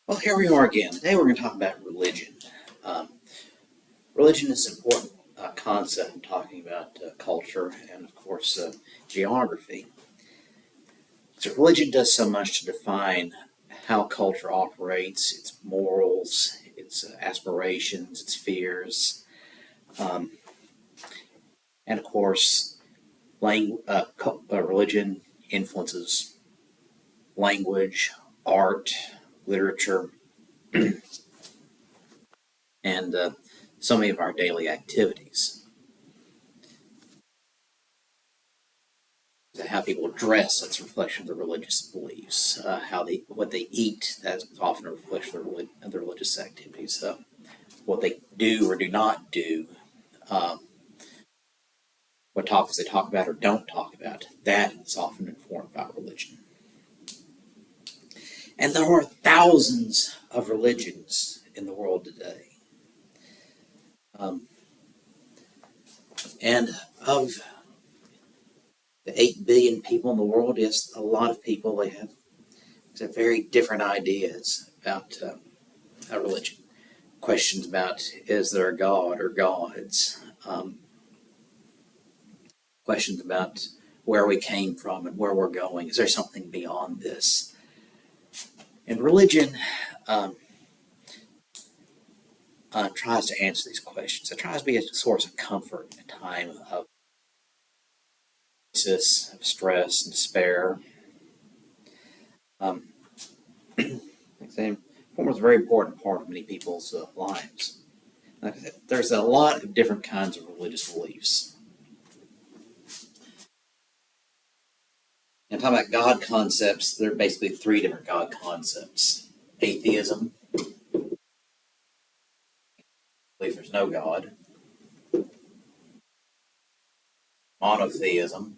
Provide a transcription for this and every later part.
Well, here we are again. Today we're going to talk about religion. Um, Religion is an important concept in talking about culture and, of course, geography. So, religion does so much to define how culture operates, its morals, its aspirations, its fears, um, and, of course, religion influences language, art, literature, and so many of our daily activities. How people dress, that's a reflection of their religious beliefs. What they eat, that's often a reflection of their religious activities. What they do or do not do, um, what topics they talk about or don't talk about, that is often informed by religion. And there are thousands of religions in the world today. Um, and of the 8 billion people in the world, yes, a lot of people, they have very different ideas about religion. Questions about is there a God or gods, questions about where we came from and where we're going. Is there something beyond this? And religion um, tries to answer these questions. It tries to be a source of comfort in a time of crisis, of stress, and despair. Um, Same form is a very important part of many people's lives. Like I said, there's a lot of different kinds of religious beliefs. And talking about God concepts, there are basically three different God concepts: atheism, believe there's no God; monotheism,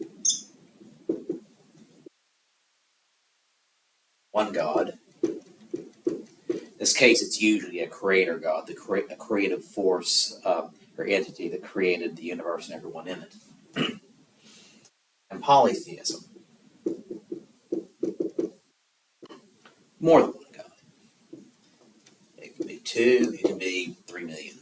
one God. In this case, it's usually a creator God, a creative force or entity that created the universe and everyone in it. And polytheism, more than one God. It can be two, it can be 3 million.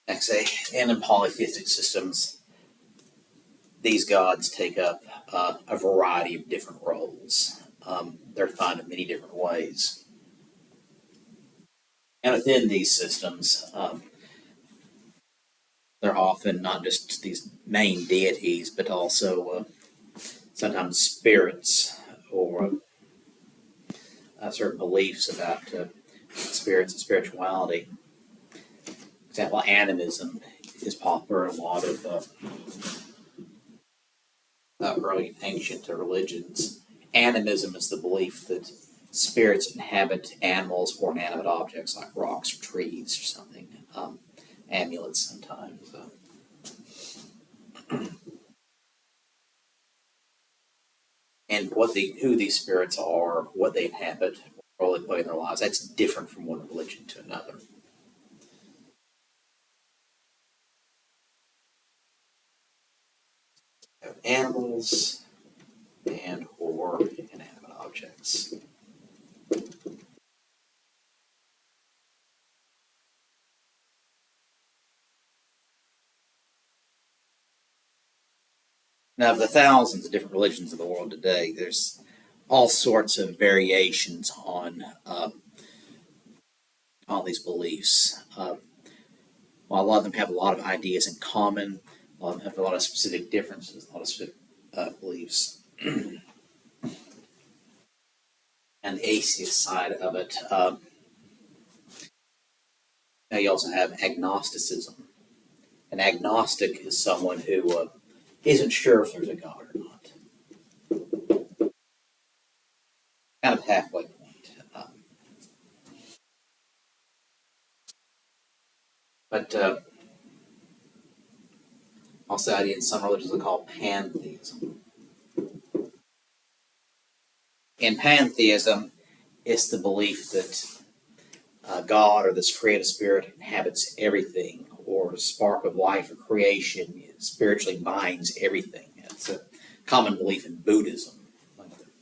Like I say, and in polytheistic systems, these gods take up a variety of different roles. They're defined in many different ways. And within these systems, they're often not just these main deities, but also sometimes spirits or certain beliefs about spirits and spirituality. For example, animism is popular in a lot of early and ancient religions. Animism is the belief that spirits inhabit animals or inanimate objects like rocks or trees or something. Amulets sometimes. And who these spirits are, what they inhabit, what role they play in their lives, that's different from one religion to another. Animals and or inanimate objects. Now, of the thousands of different religions in the world today, there's all sorts of variations on these beliefs. While a lot of them have a lot of ideas in common, a lot of them have a lot of specific differences, a lot of specific beliefs. And the atheist side of it, now you also have agnosticism. An agnostic is someone who isn't sure if there's a God or not. Kind of halfway point. But also, in some religions, they call pantheism. In pantheism, it's the belief that God or this creative spirit inhabits everything or or spark of life or creation spiritually binds everything. It's a common belief in Buddhism,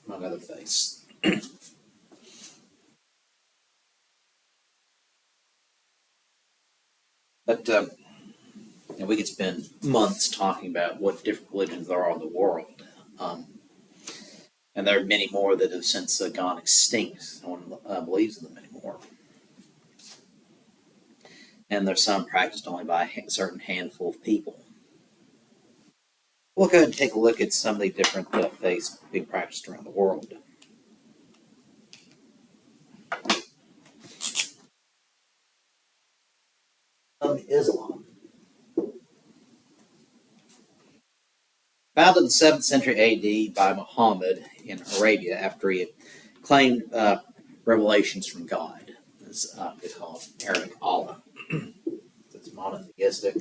among other things. But we could spend months talking about what different religions there are in the world. Um, and there are many more that have since gone extinct. No one believes in them anymore. And there's some practiced only by a certain handful of people. We'll go ahead and take a look at some of the different faiths being practiced around the world. Islam. Founded in the 7th century AD by Muhammad in Arabia after he had claimed revelations from God. They call it Arabic Allah. It's monotheistic.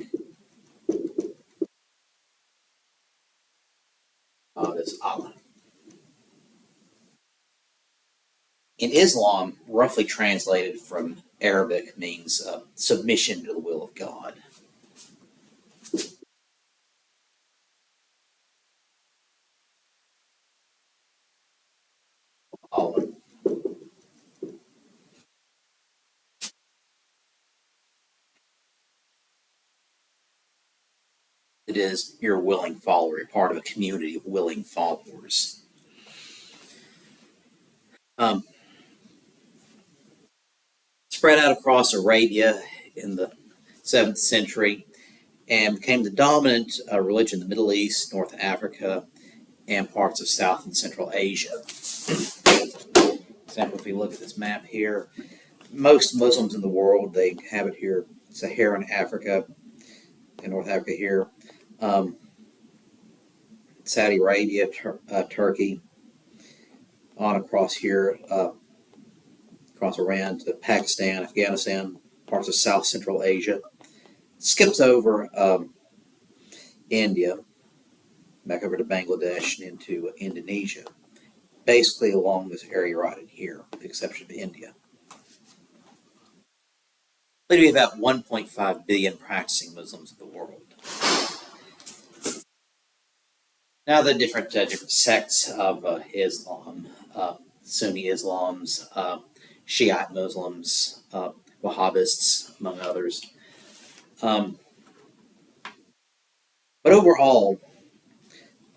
God is Allah. In Islam, roughly translated from Arabic, means submission to the will of God. Allah. It is you're a willing follower, you're part of a community of willing followers. Um, Spread out across Arabia in the 7th century and became the dominant religion in the Middle East, North Africa, and parts of South and Central Asia. For example, if we look at this map here, most Muslims in the world, they have it here, Saharan Africa and North Africa here, Saudi Arabia, Turkey, on across here, across Iran to Pakistan, Afghanistan, parts of South Central Asia. Skips over India, back over to Bangladesh and into Indonesia, basically along this area right in here, with the exception of India. There'd be about 1.5 billion practicing Muslims in the world. Now the different sects of Islam, Sunni Islams, Shiite Muslims, Wahhabists, among others. But overall,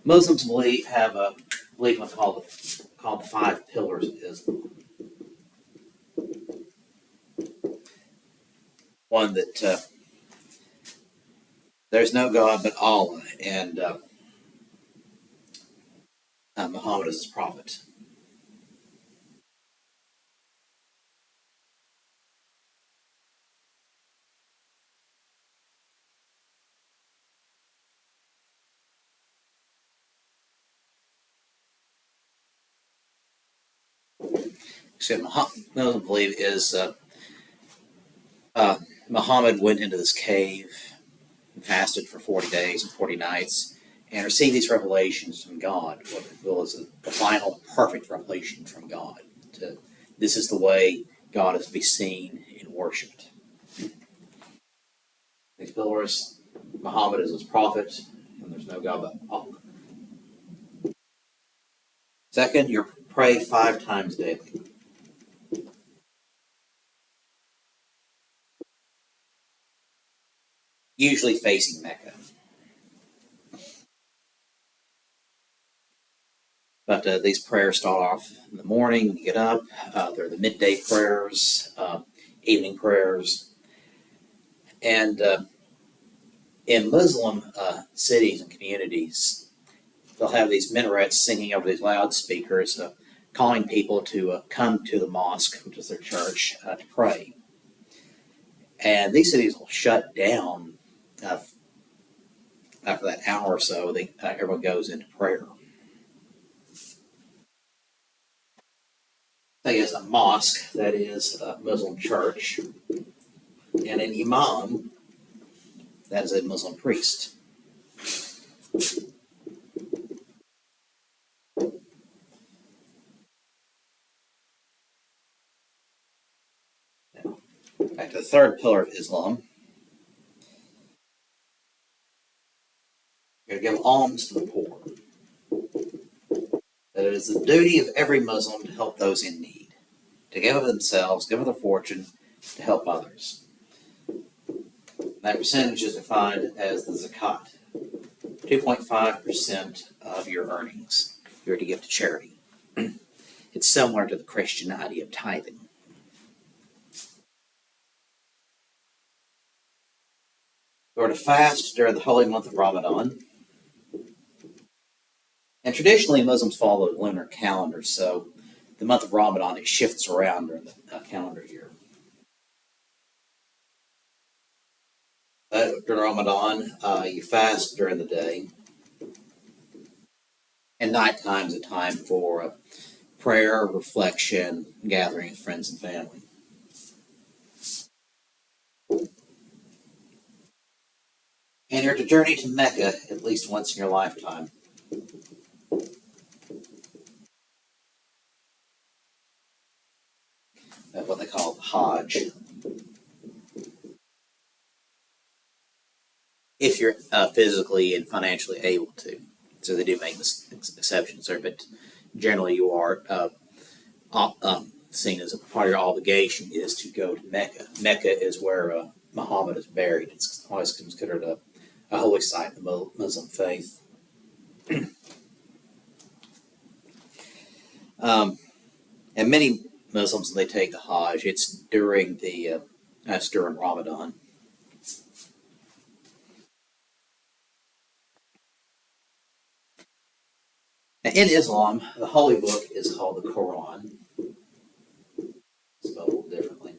Muslims have a belief what's called the 5 pillars of Islam. One that there's no God but Allah, and Muhammad is his prophet. So Muslims believe is Muhammad went into this cave and fasted for 40 days and 40 nights and received these revelations from God, what they feel is the final perfect revelation from God. This is the way God is to be seen and worshipped. These pillars, Muhammad is his prophet, and there's no God but Allah. Second, you pray 5 times daily. Usually facing Mecca. But these prayers start off in the morning when you get up. They're the midday prayers, evening prayers. And in Muslim cities and communities, they'll have these minarets singing over these loudspeakers, calling people to come to the mosque, which is their church, to pray. And these cities will shut down after that hour or so. Everyone goes into prayer. Thing is, a mosque, that is a Muslim church, and an imam, that is a Muslim priest. Now, back to the third pillar of Islam. You're going to give alms to the poor. That it is the duty of every Muslim to help those in need, to give of themselves, give of their fortune, to help others. And that percentage is defined as the zakat, 2.5% of your earnings you're to give to charity. It's similar to the Christian idea of tithing. You're to fast during the holy month of Ramadan. And traditionally, Muslims follow the lunar calendar, so the month of Ramadan, it shifts around during the calendar year. During Ramadan, you fast during the day, and nighttime is a time for prayer, reflection, gathering with friends and family. And you're to journey to Mecca at least once in your lifetime. That's what they call the Hajj. If you're physically and financially able to. So they do make exceptions there, but generally you are seen as a part of your obligation is to go to Mecca. Mecca is where Muhammad is buried. It's always considered a holy site in the Muslim faith. And many Muslims, when they take the Hajj, it's during Ramadan. In Islam, the holy book is called the Quran. Spelled a little differently.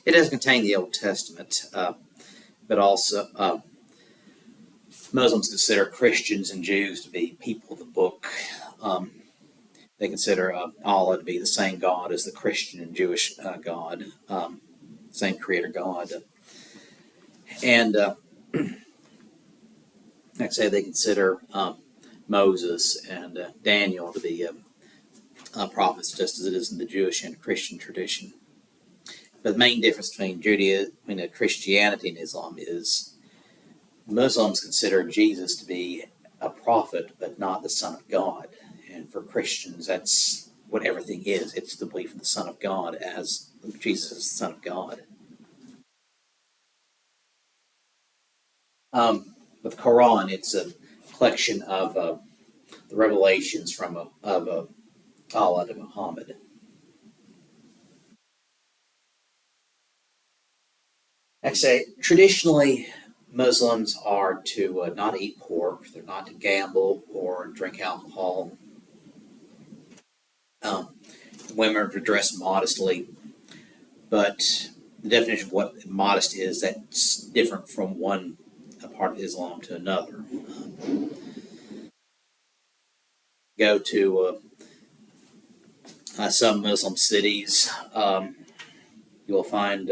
It does contain the Old Testament, but also Muslims consider Christians and Jews to be people of the book. They consider Allah to be the same God as the Christian and Jewish God, same creator God. And like I say, they consider Moses and Daniel to be prophets, just as it is in the Jewish and Christian tradition. But the main difference between Christianity and Islam is Muslims consider Jesus to be a prophet, but not the Son of God. And for Christians, that's what everything is. It's the belief in the Son of God as Jesus is the Son of God. With the Quran, it's a collection of the revelations from Allah to Muhammad. Actually, traditionally, Muslims are to not eat pork, they're not to gamble or drink alcohol. Women are to dress modestly, but the definition of what modest is, that's different from one part of Islam to another. Go to some Muslim cities, you'll find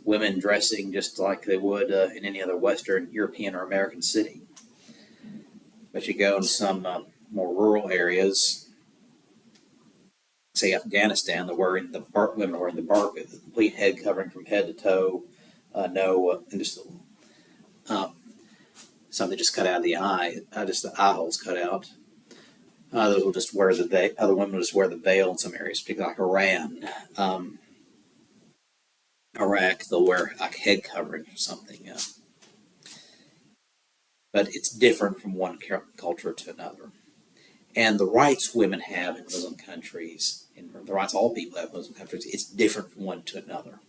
women dressing just like they would in any other Western European or American city. But you go to some more rural areas, say Afghanistan, women are wearing the burqa, the complete head covering from head to toe, and just something just cut out of the eye, just the eye holes cut out. Others will just wear other women will just wear the veil in some areas, particularly like Iran, Iraq. They'll wear like head covering or something. But it's different from one culture to another. And the rights women have in Muslim countries, and the rights all people have in Muslim countries, it's different from one to another.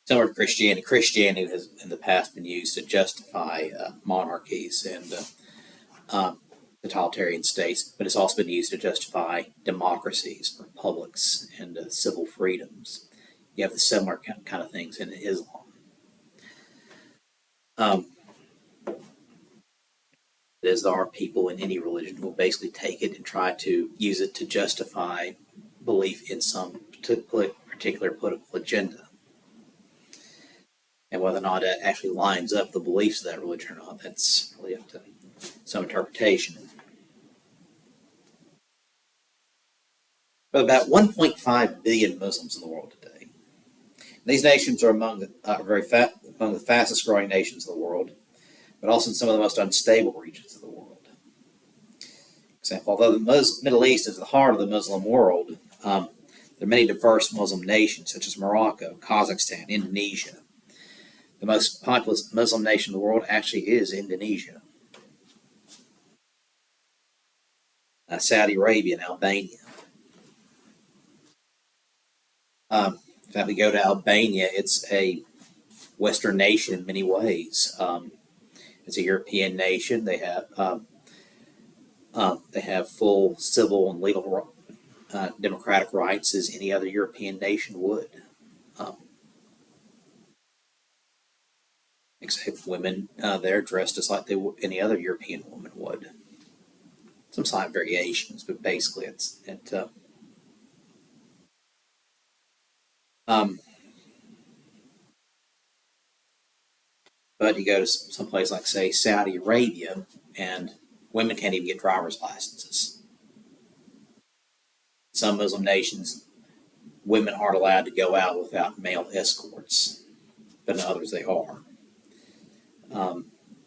Similar to Christianity, Christianity has in the past been used to justify monarchies and totalitarian states, but it's also been used to justify democracies, republics, and civil freedoms. You have the similar kind of things in Islam. As there are people in any religion who will basically take it and try to use it to justify belief in some particular political agenda. And whether or not it actually lines up the beliefs of that religion or not, that's really up to some interpretation. But about 1.5 billion Muslims in the world today. These nations are among the fastest growing nations of the world, but also in some of the most unstable regions of the world. For example, although the Middle East is the heart of the Muslim world, there are many diverse Muslim nations such as Morocco, Kazakhstan, Indonesia. The most populous Muslim nation in the world actually is Indonesia, Saudi Arabia, and Albania. In fact, we go to Albania, it's a Western nation in many ways. It's a European nation. They have full civil and legal democratic rights as any other European nation would. Um, Except women, they're dressed just like any other European woman would. Some slight variations, but basically um, but you go to some place like, say, Saudi Arabia, and women can't even get driver's licenses. Some Muslim nations, women aren't allowed to go out without male escorts, but in others they are.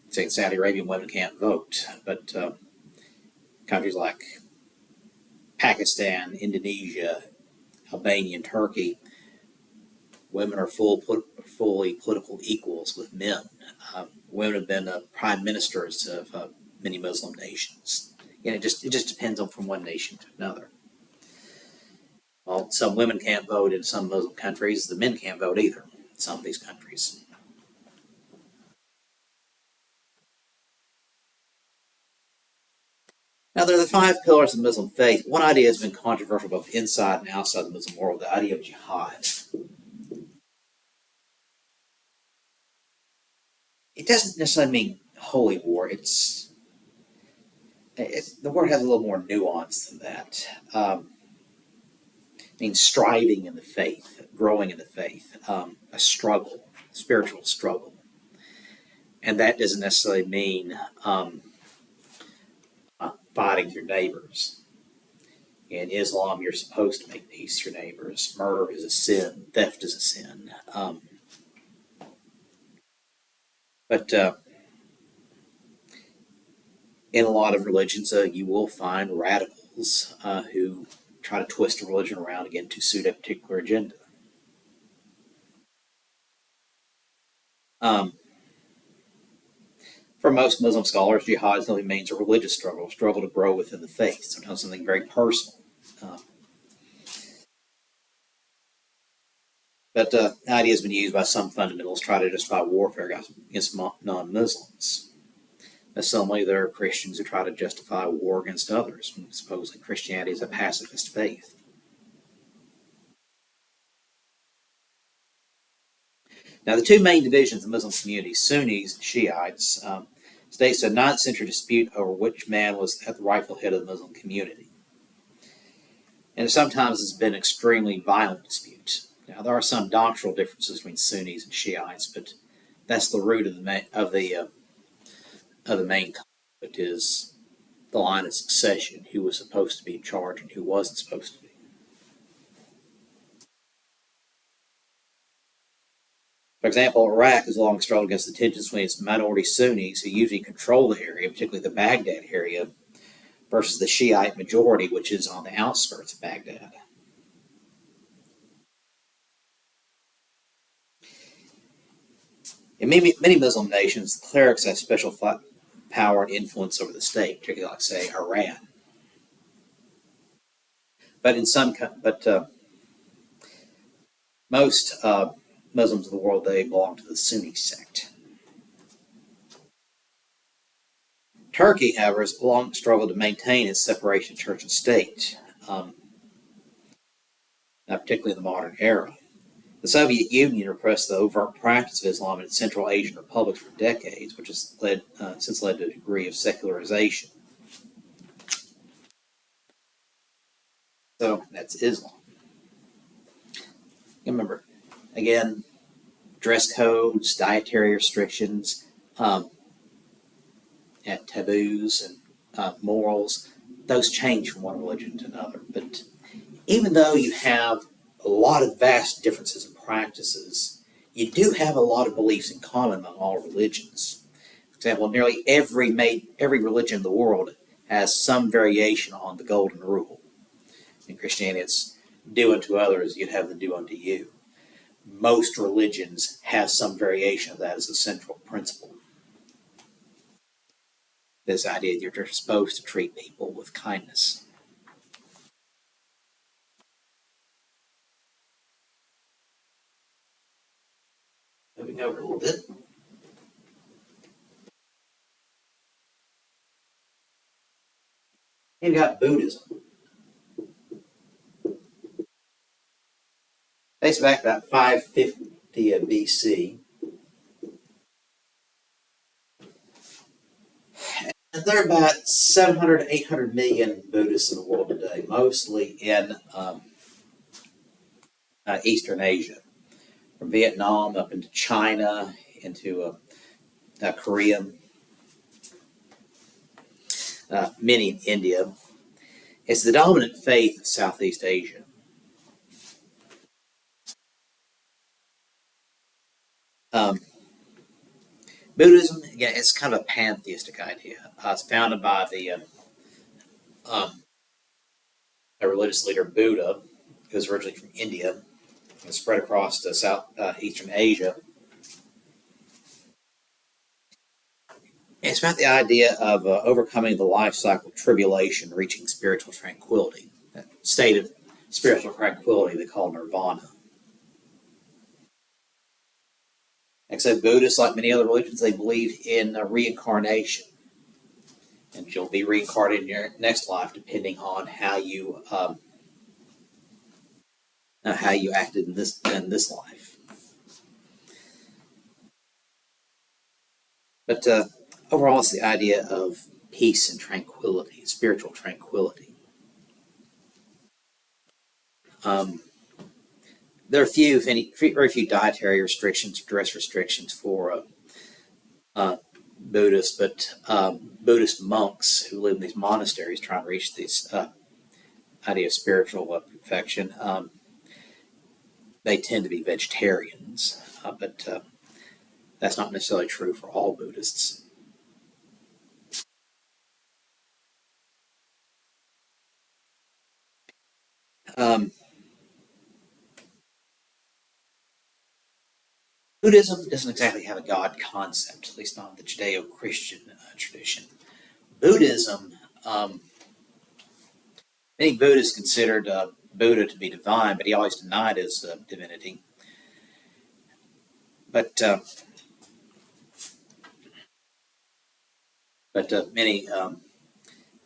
Say in Saudi Arabia, women can't vote, but countries like Pakistan, Indonesia, Albania, and Turkey, women are fully political equals with men. Women have been prime ministers of many Muslim nations. It just depends on from one nation to another. Well, some women can't vote in some Muslim countries. The men can't vote either in some of these countries. Now, there are the five pillars of Muslim faith. One idea has been controversial both inside and outside the Muslim world, the idea of jihad. It doesn't necessarily mean holy war. The word has a little more nuance than that. It means striving in the faith, growing in the faith, a struggle, spiritual struggle. And that doesn't necessarily mean fighting your neighbors. In Islam, you're supposed to make peace with your neighbors. Murder is a sin. Theft is a sin. But in a lot of religions, you will find radicals who try to twist a religion around again to suit a particular agenda. Um, for most Muslim scholars, jihad simply means a religious struggle, a struggle to grow within the faith, sometimes something very personal. Uh, but the idea has been used by some fundamentalists to try to justify warfare against non-Muslims. Similarly, there are Christians who try to justify war against others, supposedly Christianity is a pacifist faith. Now, the two main divisions of the Muslim community, Sunnis and Shiites, states a 9th century dispute over which man was at the rightful head of the Muslim community. And sometimes it's been an extremely violent dispute. Now, there are some doctrinal differences between Sunnis and Shiites, but that's the root of the main conflict is the line of succession, who was supposed to be in charge and who wasn't supposed to be. For example, Iraq has long struggled against the tensions between its minority Sunnis, who usually control the area, particularly the Baghdad area, versus the Shiite majority, which is on the outskirts of Baghdad. In many Muslim nations, clerics have special power and influence over the state, particularly like, say, Iran. But most Muslims of the world, they belong to the Sunni sect. Turkey, however, has long struggled to maintain its separation of church and state, particularly in the modern era. The Soviet Union repressed the overt practice of Islam in its Central Asian republics for decades, which has since led to a degree of secularization. So that's Islam. Remember, again, dress codes, dietary restrictions, and taboos and morals, those change from one religion to another. But Even though you have a lot of vast differences in practices, you do have a lot of beliefs in common among all religions. For example, nearly every religion in the world has some variation on the golden rule. In Christianity, it's do unto others, you'd have them do unto you. Most religions have some variation of that as a central principle. This idea that you're supposed to treat people with kindness. Moving over a little bit. You've got Buddhism. Dates back about 550 BC. And there are about 700 to 800 million Buddhists in the world today, mostly in Eastern Asia, from Vietnam up into China, into Korea, many in India. It's the dominant faith of Southeast Asia. Um, Buddhism, again, it's kind of a pantheistic idea. It's founded by um, a religious leader, Buddha, who was originally from India and spread across to Eastern Asia. And it's about the idea of overcoming the life cycle of tribulation, reaching spiritual tranquility. That state of spiritual tranquility they call nirvana. Like I said, Buddhists, like many other religions, they believe in reincarnation. And you'll be reincarnated in your next life depending on how you acted in this life. But overall, it's the idea of peace and tranquility, spiritual tranquility. Um, there are very few dietary restrictions, dress restrictions for Buddhists, but Buddhist monks who live in these monasteries trying to reach this idea of spiritual perfection, they tend to be vegetarians, but that's not necessarily true for all Buddhists. Um, Buddhism doesn't exactly have a God concept, at least not in the Judeo-Christian tradition. Buddhism, many Buddhists considered Buddha to be divine, but he always denied his divinity. But uh, many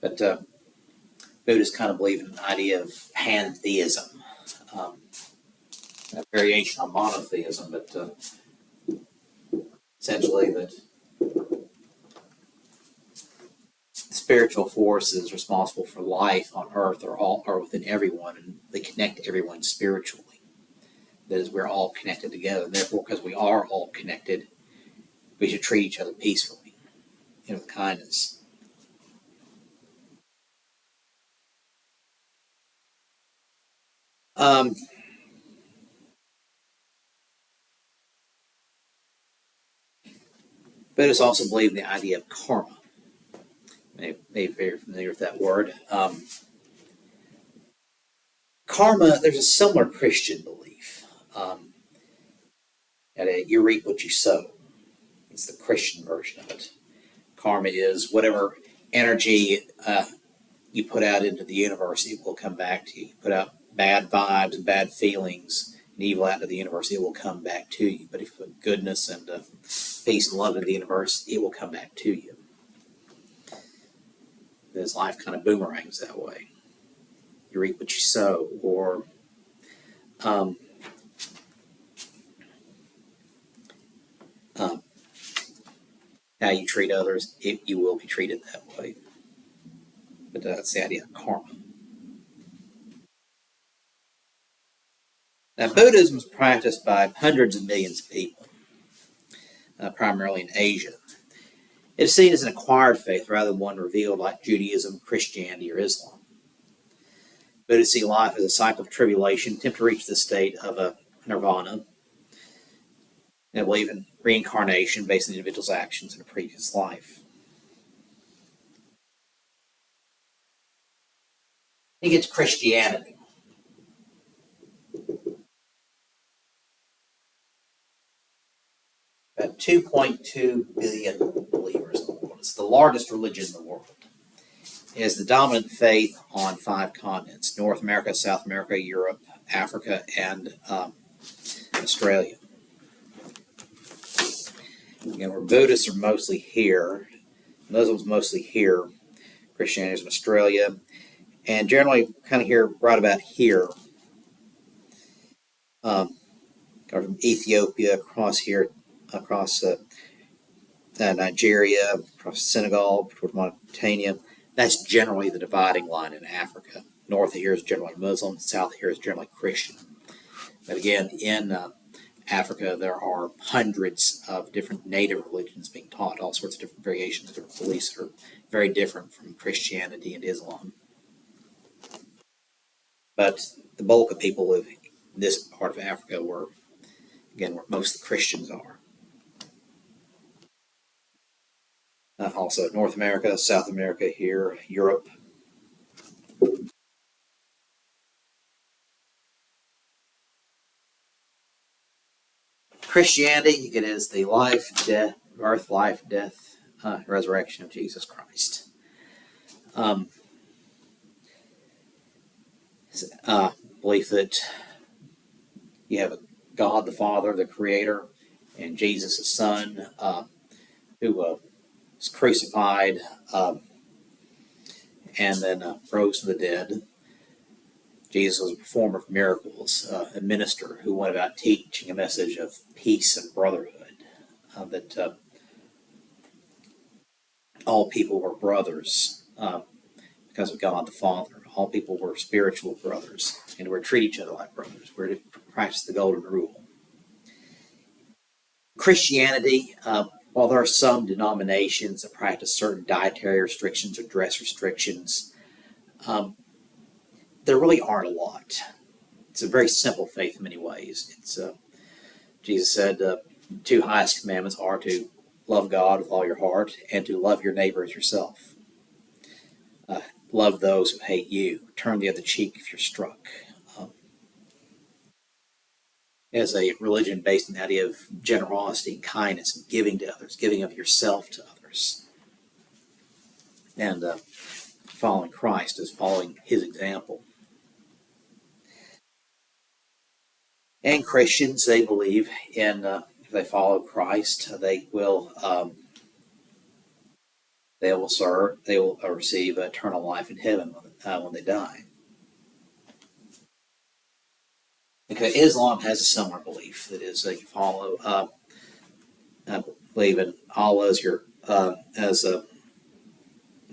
but Buddhists kind of believe in an idea of pantheism, um, a variation on monotheism, but essentially that spiritual forces responsible for life on earth are within everyone, and they connect everyone spiritually. That is, we're all connected together. And therefore, because we are all connected, we should treat each other peacefully and with kindness. Um, Buddhists also believe in the idea of karma. Maybe be very familiar with that word. Karma, there's a similar Christian belief that you reap what you sow. It's the Christian version of it. Karma is whatever energy you put out into the universe, it will come back to you. You put out bad vibes and bad feelings and evil out into the universe, it will come back to you. But if you put goodness and peace and love into the universe, it will come back to you. Because life kind of boomerangs that way. You reap what you sow, or um, um, how you treat others, you will be treated that way. But that's the idea of karma. Now, Buddhism is practiced by hundreds of millions of people, primarily in Asia. It is seen as an acquired faith rather than one revealed like Judaism, Christianity, or Islam. Buddhists see life as a cycle of tribulation, attempt to reach the state of a nirvana. They believe in reincarnation based on the individual's actions in a previous life. You get to Christianity. About 2.2 billion believers in the world. It's the largest religion in the world. It is the dominant faith on 5 continents: North America, South America, Europe, Africa, and Australia. Again, where Buddhists are mostly here, Muslims mostly here, Christianity is in Australia, and generally kind of here, right about here, from Ethiopia across here, across Nigeria, across Senegal, toward Mauritania. That's generally the dividing line in Africa. North of here is generally Muslim, south of here is generally Christian. But again, in Africa, there are hundreds of different native religions being taught, all sorts of different variations, different beliefs that are very different from Christianity and Islam. But the bulk of people live in this part of Africa where most of the Christians are. Also North America, South America here, Europe. Christianity, it is the birth, life, death, resurrection of Jesus Christ. Belief that you have a God the Father, the Creator, and Jesus the Son, who was crucified and then rose from the dead. Jesus was a performer of miracles, a minister who went about teaching a message of peace and brotherhood, that all people were brothers because of God the Father. All people were spiritual brothers, and we're to treat each other like brothers. We're to practice the golden rule. Christianity, while there are some denominations that practice certain dietary restrictions or dress restrictions, there really aren't a lot. It's a very simple faith in many ways. Jesus said the 2 highest commandments are to love God with all your heart and to love your neighbor as yourself. Love those who hate you. Turn the other cheek if you're struck. As a religion based on the idea of generosity and kindness and giving to others, giving of yourself to others. And following Christ is following his example. And Christians, they believe in, if they follow Christ, they will receive eternal life in heaven when they die. Okay, Islam has a similar belief. That is, they follow, believe in Allah as a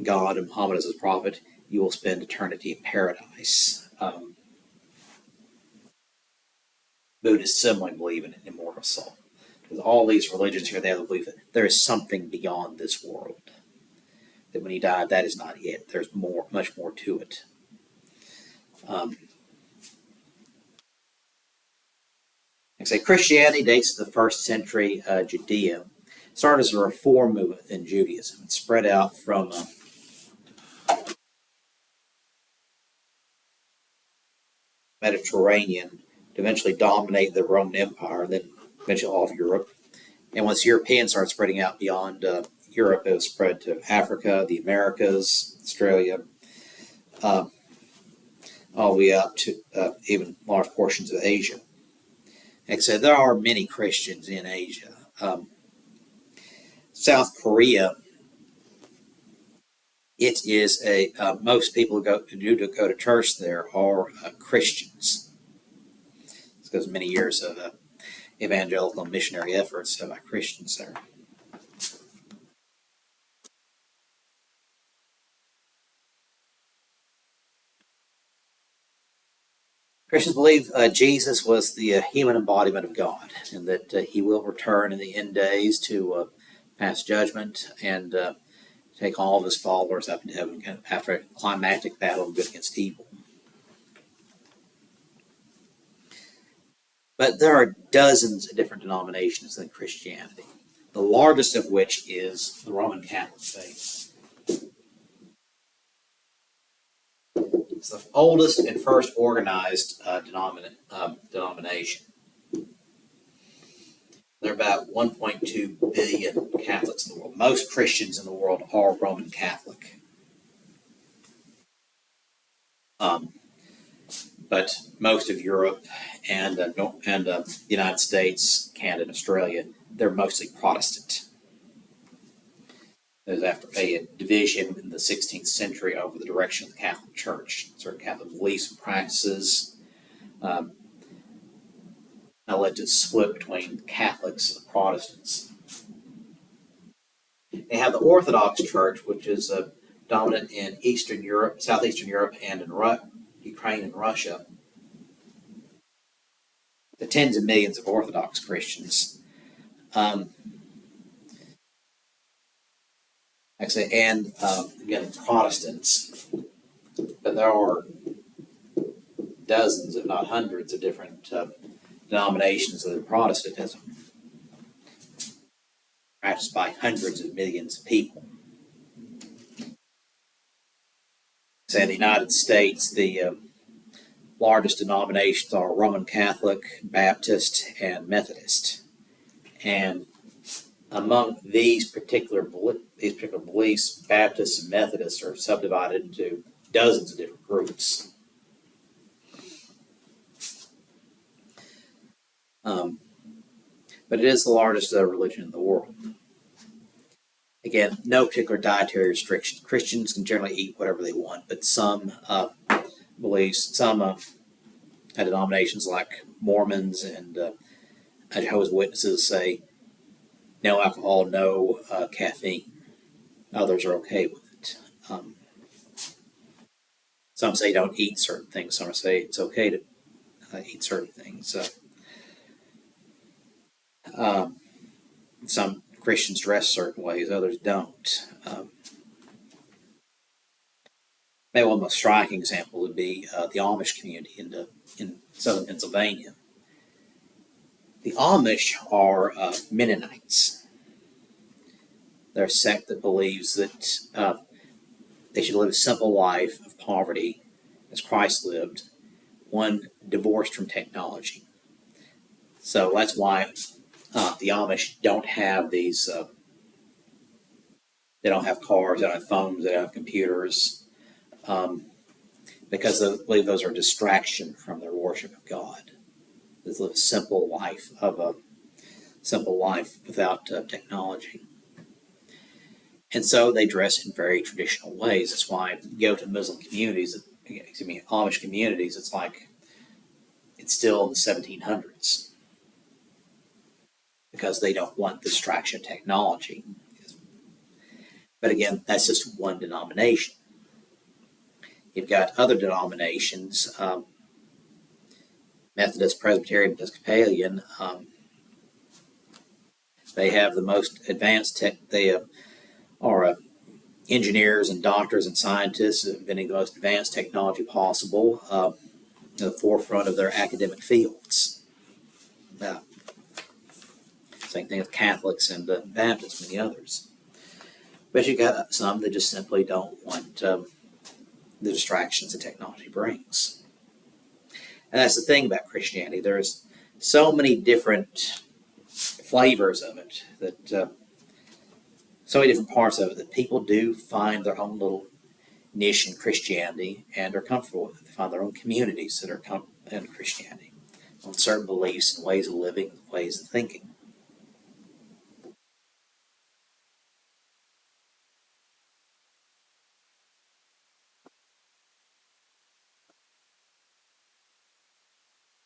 God and Muhammad as his prophet. You will spend eternity in paradise. Buddhists similarly believe in an immortal soul. With all these religions here, they have the belief that there is something beyond this world. That when you die, that is not it. There's much more to it. Christianity dates to the 1st century Judea. It started as a reform movement within Judaism. It spread out from Mediterranean to eventually dominate the Roman Empire, and then eventually all of Europe. And once Europeans started spreading out beyond Europe, it was spread to Africa, the Americas, Australia, all the way up to even large portions of Asia. Like I said, there are many Christians in Asia. South Korea, it is most people who go to church there are Christians. It's because of many years of evangelical missionary efforts by Christians there. Christians believe Jesus was the human embodiment of God, and that he will return in the end days to pass judgment and take all of his followers up into heaven after a climactic battle of good against evil. But there are dozens of different denominations in Christianity, the largest of which is the Roman Catholic faith. It's the oldest and first organized denomination. There are about 1.2 billion Catholics in the world. Most Christians in the world are Roman Catholic. But most of Europe and the United States, Canada, and Australia, they're mostly Protestant. There's after a division in the 16th century over the direction of the Catholic Church. Certain Catholic beliefs and practices that led to a split between Catholics and Protestants. They have the Orthodox Church, which is dominant in Eastern Europe, Southeastern Europe, and in Ukraine and Russia. The tens of millions of Orthodox Christians. Actually, and again, Protestants. But there are dozens, if not hundreds, of different denominations of Protestantism, practiced by hundreds of millions of people. So in the United States, the largest denominations are Roman Catholic, Baptist, and Methodist. And among these particular beliefs, Baptists and Methodists are subdivided into dozens of different groups. But it is the largest religion in the world. Again, no particular dietary restrictions. Christians can generally eat whatever they want, but some beliefs, some denominations like Mormons and Jehovah's Witnesses say no alcohol, no caffeine. Others are okay with it. Some say don't eat certain things. Some say it's okay to eat certain things. Some Christians dress certain ways, others don't. Maybe one of the most striking example would be the Amish community in southern Pennsylvania. The Amish are Mennonites. They're a sect that believes that they should live a simple life of poverty as Christ lived, one divorced from technology. So that's why the Amish don't have these, they don't have cars, they don't have phones, they don't have computers, because they believe those are a distraction from their worship of God. They live a simple life without technology. And so they dress in very traditional ways. That's why if you go to Amish communities, it's like it's still in the 1700s because they don't want the distraction of technology. But again, that's just one denomination. You've got other denominations, Methodist, Presbyterian, Episcopalian. They have the most advanced tech. They are engineers and doctors and scientists inventing the most advanced technology possible at the forefront of their academic fields. Same thing with Catholics and Baptists and many others. But you've got some that just simply don't want the distractions that technology brings. And that's the thing about Christianity. There's so many different flavors of it, that so many different parts of it, that people do find their own little niche in Christianity and are comfortable with it. They find their own communities that are in Christianity on certain beliefs and ways of living, ways of thinking.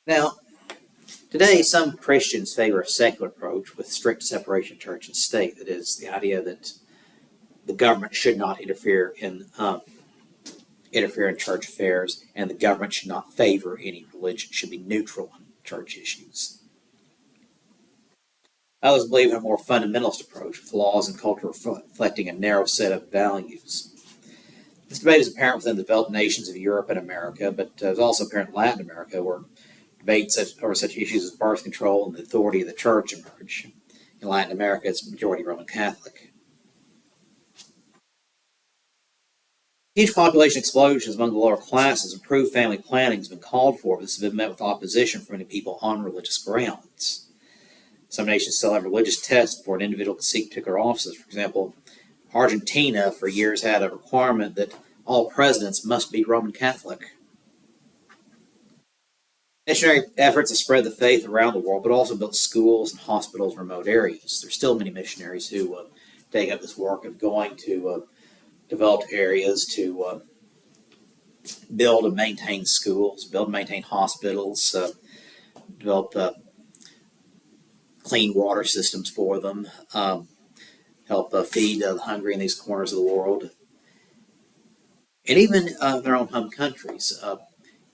Now, today, some Christians favor a secular approach with strict separation of church and state. That is, the idea that the government should not interfere in church affairs, and the government should not favor any religion, should be neutral on church issues. Others believe in a more fundamentalist approach, with laws and culture reflecting a narrow set of values. This debate is apparent within the developed nations of Europe and America, but is also apparent in Latin America, where Debates over such issues as birth control and the authority of the church emerge. In Latin America, it's majority Roman Catholic. Huge population explosions among the lower classes, improved family planning has been called for, but this has been met with opposition from many people on religious grounds. Some nations still have religious tests for an individual to seek particular offices. For example, Argentina for years had a requirement that all presidents must be Roman Catholic. Missionary efforts have spread the faith around the world, but also built schools and hospitals in remote areas. There's still many missionaries who take up this work of going to developed areas to build and maintain schools, build and maintain hospitals, develop clean water systems for them, help feed the hungry in these corners of the world, and even their own home countries.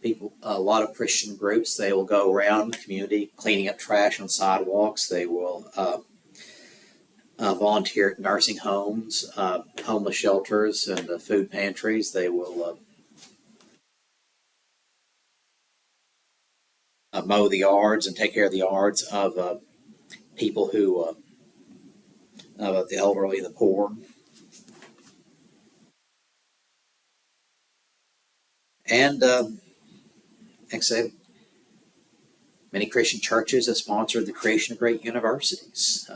People, a lot of Christian groups, they will go around the community cleaning up trash on sidewalks. They will volunteer at nursing homes, homeless shelters, and food pantries. They will mow the yards and take care of the yards of people who, the elderly and the poor. And like I said, many Christian churches have sponsored the creation of great universities.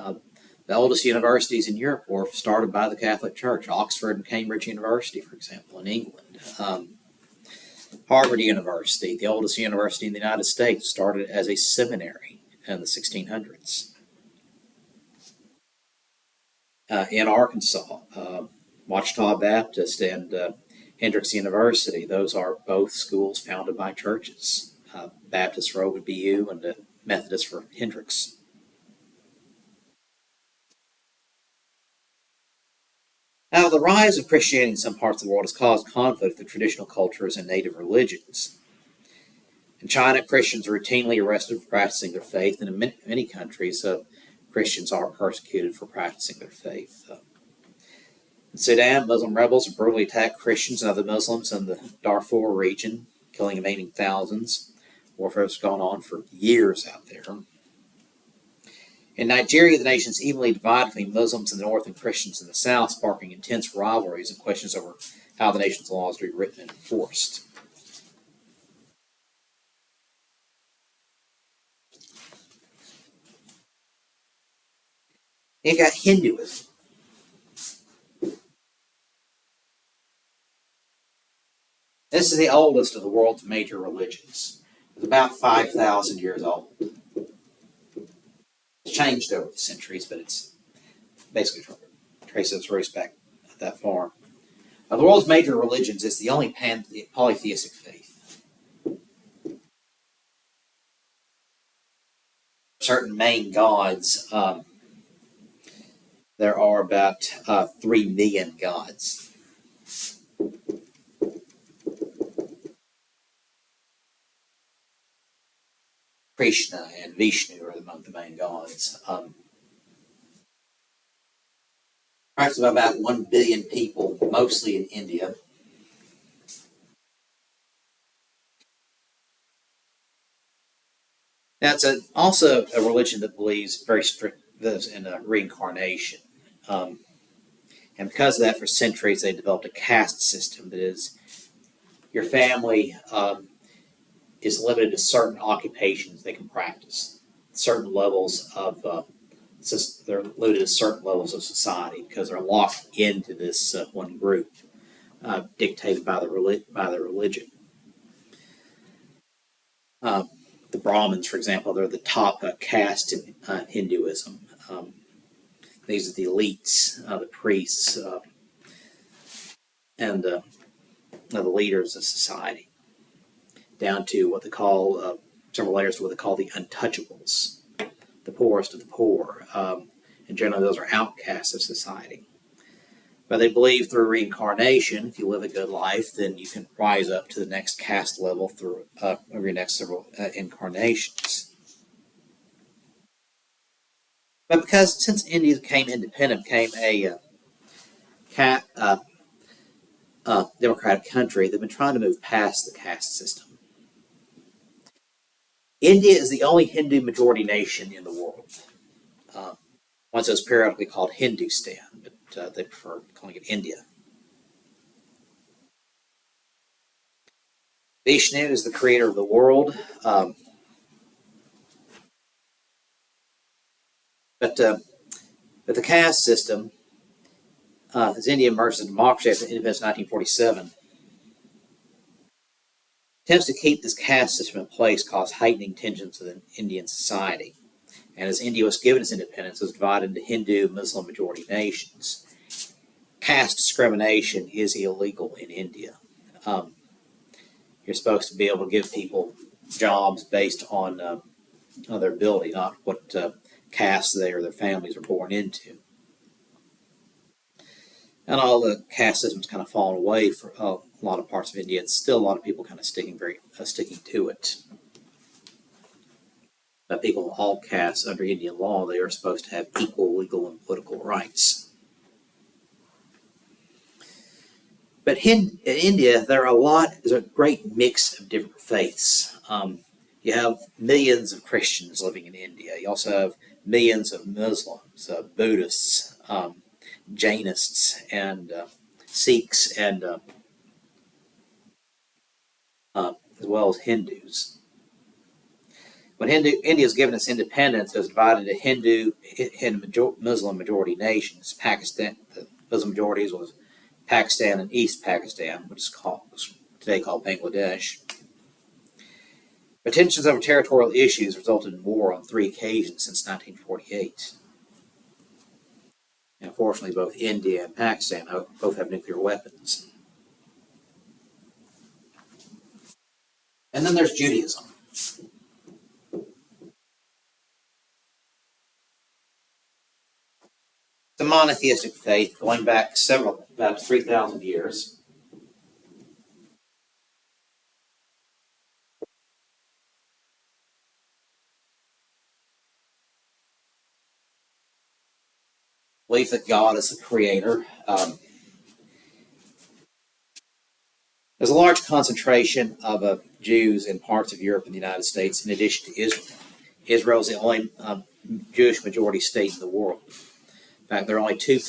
The oldest universities in Europe were started by the Catholic Church, Oxford and Cambridge University, for example, in England. Harvard University, the oldest university in the United States, started as a seminary in the 1600s. In Arkansas, Ouachita Baptist and Hendrix University, those are both schools founded by churches. Baptist for OBU and Methodist for Hendrix. Now, the rise of Christianity in some parts of the world has caused conflict with traditional cultures and native religions. In China, Christians are routinely arrested for practicing their faith, and in many countries, Christians are persecuted for practicing their faith. In Sudan, Muslim rebels have brutally attacked Christians and other Muslims in the Darfur region, killing and maiming thousands. Warfare has gone on for years out there. In Nigeria, the nation is evenly divided between Muslims in the north and Christians in the south, sparking intense rivalries and questions over how the nation's laws are to be written and enforced. You got Hinduism. This is the oldest of the world's major religions. It's about 5,000 years old. It's changed over the centuries, but it's basically traces its roots back that far. Of the world's major religions, it's the only polytheistic faith. Certain main gods, there are about 3 million gods. Krishna and Vishnu are among the main gods. Approximately about 1 billion people, mostly in India. Now, it's also a religion that believes very strict in reincarnation. And because of that, for centuries, they developed a caste system that is your family is limited to certain occupations they can practice, certain levels of they're limited to certain levels of society because they're locked into this one group dictated by the religion. The Brahmins, for example, they're the top caste in Hinduism. These are the elites, the priests, and the leaders of society, down to what they call several layers to what they call the untouchables, the poorest of the poor. And generally, those are outcasts of society. But they believe through reincarnation, if you live a good life, then you can rise up to the next caste level through over your next several incarnations. But because since India became independent, became a democratic country, they've been trying to move past the caste system. India is the only Hindu majority nation in the world. Uh, Once it was periodically called Hindustan, but they prefer calling it India. Vishnu is the creator of the world, but but the caste system, as India emerged as a democracy after independence in 1947, attempts to keep this caste system in place caused heightening tensions within Indian society. And as India was given its independence, it was divided into Hindu and Muslim majority nations. Caste discrimination is illegal in India. Um, you're supposed to be able to give people jobs based on their ability, not what caste they or their families are born into. And all the caste systems kind of fallen away for a lot of parts of India. It's still a lot of people kind of sticking to it. But people of all castes under Indian law, they are supposed to have equal legal and political rights. But in India, there's a great mix of different faiths. You have millions of Christians living in India. You also have millions of Muslims, Buddhists, Jainists, and Sikhs, and as well as Hindus. When India was given its independence, it was divided into Hindu and Muslim majority nations. Pakistan, the Muslim majorities was Pakistan and East Pakistan, which is today called Bangladesh. But tensions over territorial issues resulted in war on 3 occasions since 1948. And unfortunately, both India and Pakistan both have nuclear weapons. And then there's Judaism. It's a monotheistic faith going back about 3,000 years. Belief that God is the creator. There's a large concentration of Jews in parts of Europe and the United States, in addition to Israel. Israel is the only Jewish majority state in the world. In fact, there are only two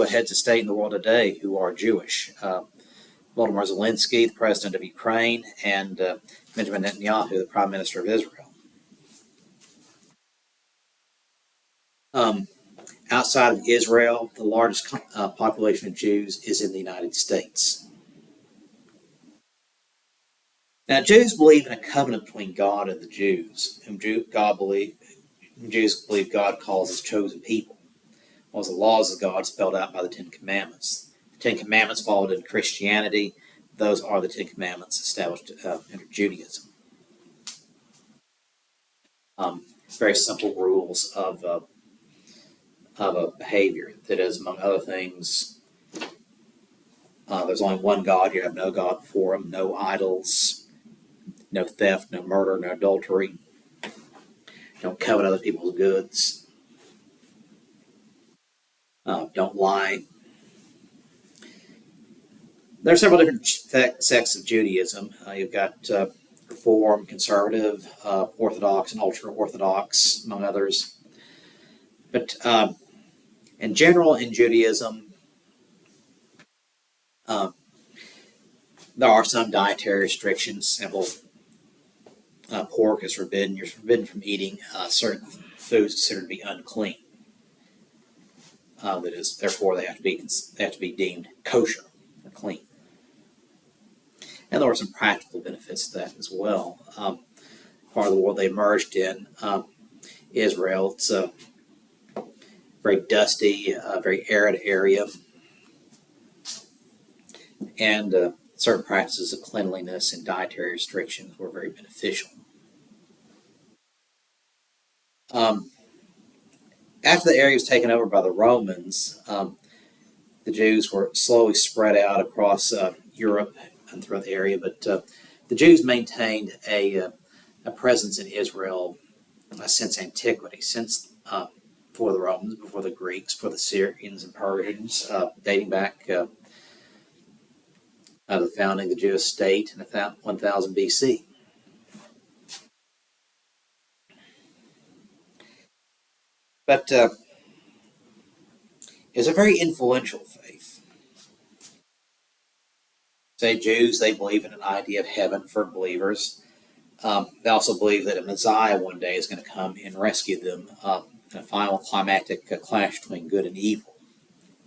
heads of state in the world today who are Jewish. Volodymyr Zelensky, the president of Ukraine, and Benjamin Netanyahu, the prime minister of Israel. Um, Outside of Israel, the largest population of Jews is in the United States. Now, Jews believe in a covenant between God and the Jews, whom Jews believe God calls his chosen people. Was the laws of God spelled out by the Ten Commandments. The Ten Commandments followed in Christianity. Those are the Ten Commandments established under Judaism. Very simple rules of a behavior. That is, among other things, there's only one God. You have no God before him, no idols, no theft, no murder, no adultery. Don't covet other people's goods. Don't lie. There are several different sects of Judaism. You've got Reform, Conservative, Orthodox, and Ultra Orthodox, among others. But in general, in Judaism, uh, there are some dietary restrictions. Simple pork is forbidden. You're forbidden from eating certain foods considered to be unclean. That is, therefore, they have to be deemed kosher or clean. And there are some practical benefits to that as well. Part of the world they emerged in, Israel, it's a very dusty, very arid area, and certain practices of cleanliness and dietary restrictions were very beneficial. Um, After the area was taken over by the Romans, the Jews were slowly spread out across Europe and throughout the area, but the Jews maintained a presence in Israel since antiquity, since before the Romans, before the Greeks, before the Syrians and Persians, dating back to the founding of the Jewish state in 1000 BC. But it's a very influential faith. Say Jews, they believe in an idea of heaven for believers. They also believe that a Messiah one day is going to come and rescue them in a final climactic clash between good and evil.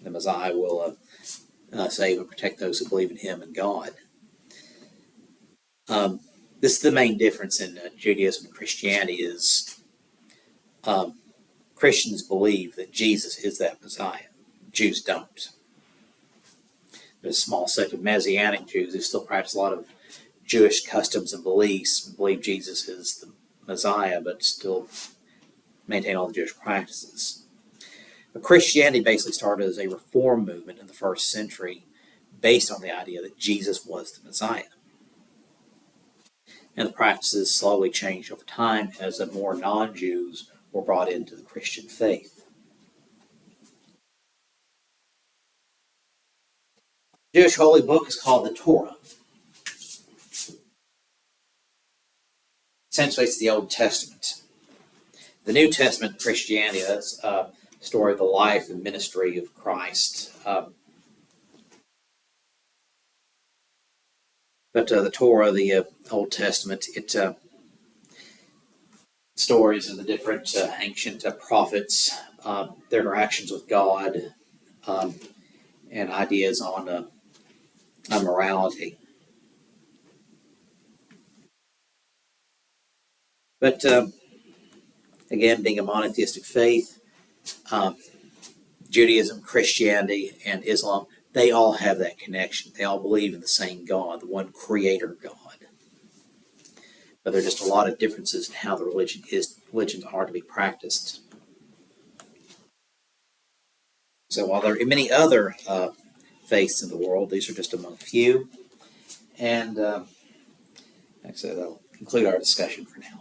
The Messiah will save and protect those who believe in him and God. This is the main difference in Judaism and Christianity is um, Christians believe that Jesus is that Messiah. Jews don't. There's a small sect of Messianic Jews who still practice a lot of Jewish customs and beliefs, believe Jesus is the Messiah, but still maintain all the Jewish practices. But Christianity basically started as a reform movement in the first century based on the idea that Jesus was the Messiah. And the practices slowly changed over time as more non-Jews were brought into the Christian faith. The Jewish holy book is called the Torah. Essentially, it's the Old Testament. The New Testament Christianity, that's a story of the life and ministry of Christ. But the Torah, the Old Testament, it stories of the different ancient prophets, their interactions with God, um, and ideas on morality. But again, being a monotheistic faith, um, Judaism, Christianity, and Islam, they all have that connection. They all believe in the same God, the one creator God. But there are just a lot of differences in how the religions are to be practiced. So while there are many other faiths in the world, these are just among a few. And like I said, that'll conclude our discussion for now.